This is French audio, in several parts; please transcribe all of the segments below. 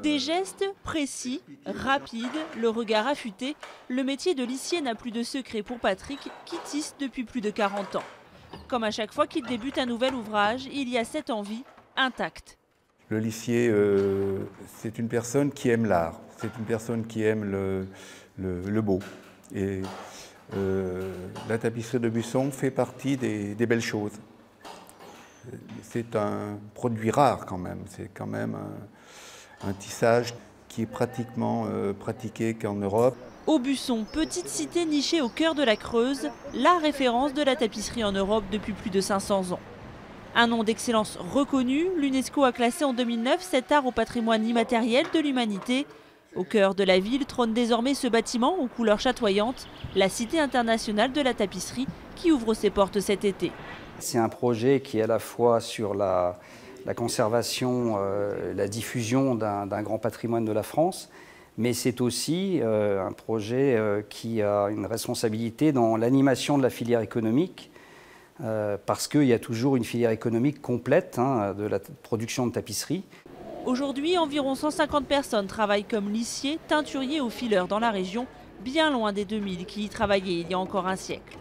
Des gestes précis, rapides, le regard affûté, le métier de lissier n'a plus de secret pour Patrick qui tisse depuis plus de 40 ans. Comme à chaque fois qu'il débute un nouvel ouvrage, il y a cette envie intacte. Le lissier, c'est une personne qui aime l'art, c'est une personne qui aime le beau. Et la tapisserie d'Aubusson fait partie des belles choses. C'est un produit rare quand même, c'est quand même un tissage qui est pratiquement pratiqué qu'en Europe. Aubusson, petite cité nichée au cœur de la Creuse, la référence de la tapisserie en Europe depuis plus de 500 ans. Un nom d'excellence reconnu, l'UNESCO a classé en 2009 cet art au patrimoine immatériel de l'humanité. Au cœur de la ville trône désormais ce bâtiment aux couleurs chatoyantes, la Cité internationale de la tapisserie qui ouvre ses portes cet été. C'est un projet qui est à la fois sur la conservation, la diffusion d'un grand patrimoine de la France, mais c'est aussi un projet qui a une responsabilité dans l'animation de la filière économique, parce qu'il y a toujours une filière économique complète de la production de tapisserie. Aujourd'hui, environ 150 personnes travaillent comme lissiers, teinturiers ou fileurs dans la région, bien loin des 2000 qui y travaillaient il y a encore un siècle.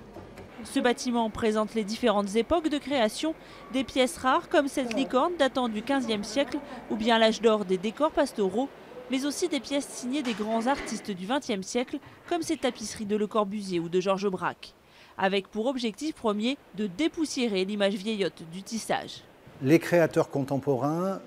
Ce bâtiment présente les différentes époques de création, des pièces rares comme cette licorne datant du XVe siècle ou bien l'âge d'or des décors pastoraux, mais aussi des pièces signées des grands artistes du XXe siècle comme ces tapisseries de Le Corbusier ou de Georges Braque, avec pour objectif premier de dépoussiérer l'image vieillotte du tissage. Les créateurs contemporains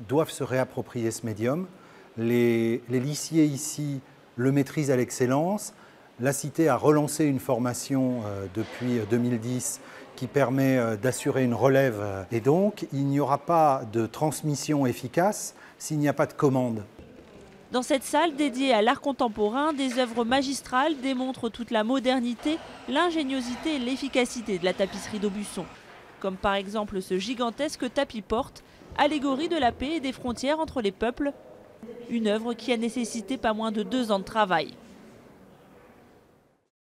doivent se réapproprier ce médium. Les lissiers ici le maîtrisent à l'excellence. La Cité a relancé une formation depuis 2010 qui permet d'assurer une relève. Et donc, il n'y aura pas de transmission efficace s'il n'y a pas de commande. Dans cette salle dédiée à l'art contemporain, des œuvres magistrales démontrent toute la modernité, l'ingéniosité et l'efficacité de la tapisserie d'Aubusson. Comme par exemple ce gigantesque tapis-porte, allégorie de la paix et des frontières entre les peuples. Une œuvre qui a nécessité pas moins de 2 ans de travail.